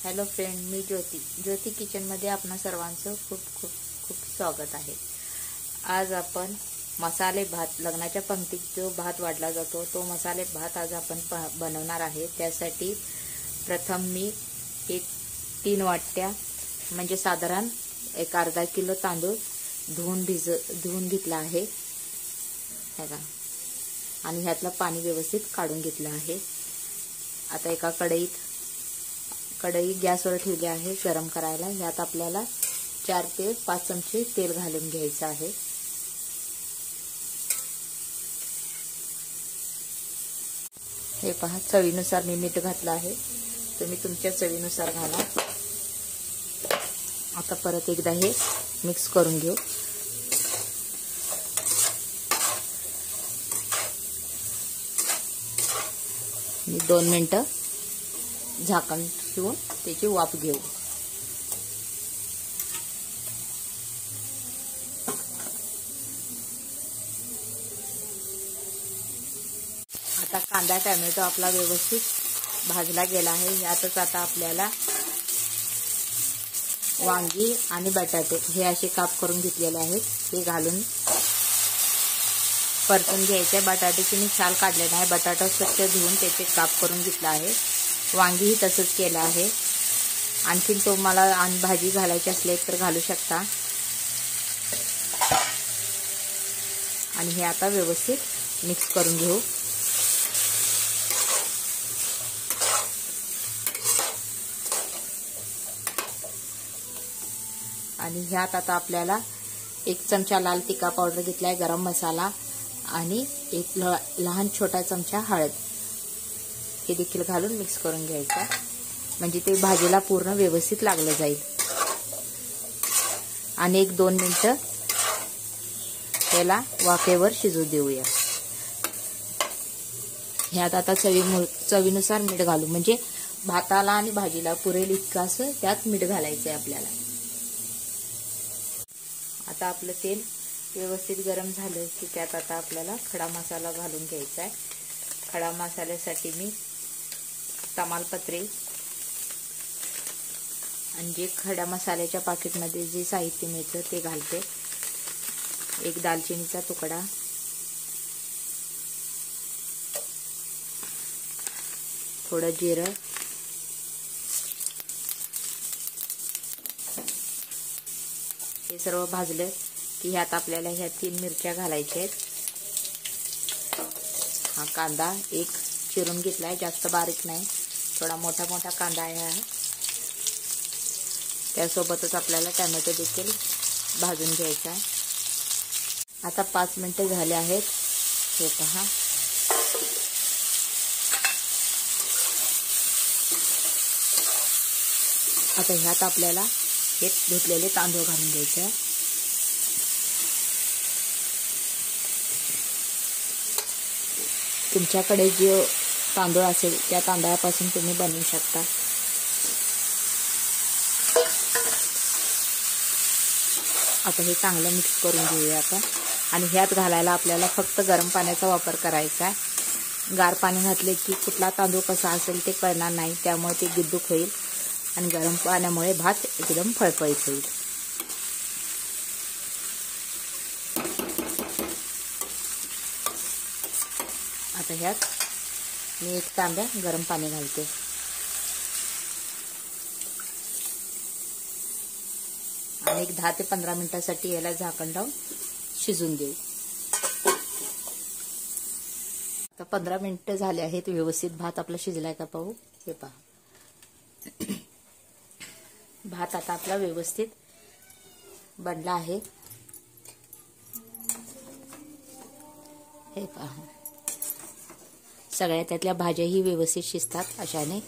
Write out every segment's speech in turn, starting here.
Hello friend, मी ज्योती किचनमध्ये आपणा सर्वांचं खूप खूप खूप स्वागत आहे। आज आपण मसाले भात, लग्नाच्या पंक्तीत जो भात वाढला जातो तो मसाले भात आज आपण बनवणार आहे। त्यासाठी प्रथम मी 3 वाट्या म्हणजे साधारण एक अर्धा किलो तांदूळ धुवून घेतला आहे बघा, आणि ह्यातलं पाणी व्यवस्थित काढून घेतलं आहे। आता एका कढई गॅसवर ठेवली आहे गरम करायला। यात आपल्याला 4 ते 5 चमचे तेल घालून घ्यायचं आहे। हे पहा, चवीनुसार मी मीठ घातलं आहे, तुम्ही तुमच्या चवीनुसार घाला। आता परत एकदा हे मिक्स करून घेऊ। मी 2 मिनिटं झाकण ठेवून त्याची वाफ घेऊ। आता कांदा टोमॅटो आपला व्यवस्थित भाजला गेला आहे। यातच आता आपल्याला वांगी आणि बटाटे हे असे काप करून घेतलेले आहेत, हे घालून परतून घ्यायचे। बटाट्याची मी छाल काढले नाही, बटाटा स्वच्छ धुवून त्याचे काप करून घेतला आहे। वांगीही तसंच केलं आहे। आणखीन तुम्हाला भाजी घालायची असले तर घालू शकता। आणि हे आता व्यवस्थित मिक्स करून घेऊ। आणि ह्यात आता आपल्याला 1 चमचा लाल तिखट पावडर घेतलाय, गरम मसाला आणि एक लहान छोटा चमचा हळद हे देखील घालून मिक्स करून घ्यायचं, म्हणजे ते भाजीला पूर्ण व्यवस्थित लागलं जाईल। आणि 1-2 मिनिटं त्याला वाफेवर शिजू देऊया। ह्यात आता चवीनुसार मीठ घालू, म्हणजे भाताला आणि भाजीला पुरेल इतकं असं त्यात मीठ घालायचंय आपल्याला। आता आपलं तेल व्यवस्थित गरम झालं की त्यात आता आपल्याला खडा मसाला घालून घ्यायचा आहे। खडा मसाल्यासाठी मी तमालपत्री आणि जे खडा मसाल्याच्या पाकिटमध्ये जे साहित्य मिळतं ते घालते। 1 दालचिनीचा तुकडा, थोडं जिरं, हे सर्व भाजलं की ह्यात आपल्याला ह्या 3 मिरच्या घालायच्या आहेत। हा कांदा 1 चिरून घेतलाय, जास्त बारीक नाही, थोडा मोठा कांदा आहे। त्यासोबतच आपल्याला टोमॅटो देखील भाजून घ्यायचा आहे। आता 5 मिनिटं झाले आहेत, हे पहा। आता ह्यात आपल्याला हे धुतलेले तांदूळ घालून घ्यायचे आहे। तुमच्याकडे जो तांदूळ असेल त्या तांदळापासून तुम्ही बनवू शकता। आता हे चांगलं मिक्स करून घेऊया आपण। आणि ह्यात घालायला आपल्याला फक्त गरम पाण्याचा वापर करायचा आहे। गार पाणी घातले की कुठला तांदूळ कसा असेल ते कळणार नाही, त्यामुळे ते गिद्दूक होईल। आणि गरम पाण्यामुळे भात एकदम फळफळीत होईल। आता ह्यात मी 1 तांब्या गरम पाणी घालते। आणि 10 ते 15 मिनिटांसाठी याला झाकण लावून शिजून देऊ। आता 15 मिनिटं झाले आहेत, व्यवस्थित भात आपला शिजलाय का पाहू। हे पहा, भात आता आपला व्यवस्थित बनला आहे। हे पहा, सगळ्या त्यातल्या भाज्याही व्यवस्थित शिजतात अशाने,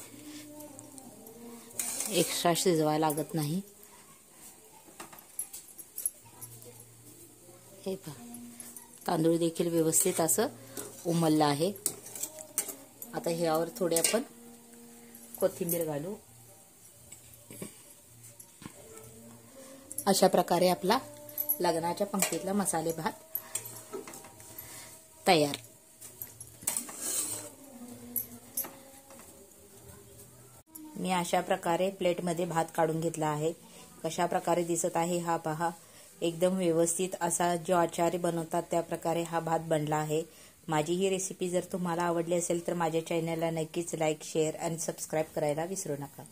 एक्स्ट्रा शिजवायला लागत नाही। हे पहा, तांदूळ देखील व्यवस्थित असं उमललं आहे। आता ह्यावर थोडी आपण कोथिंबीर घालू। अशा प्रकारे आपला लग्नाच्या पंक्तीतला मसाले भात तयार। मी अशा प्रकारे प्लेटमध्ये भात काढून घेतला आहे. कशा प्रकारे दिसत आहे हा पहा. एकदम व्यवस्थित असा जो आचारी बनवतात त्या प्रकारे हा भात बनला आहे. माझी ही रेसिपी जर तुम्हाला आवडली असेल तर माझ्या चॅनलला नक्कीच लाईक, शेअर आणि सबस्क्राईब करायला विसरू नका.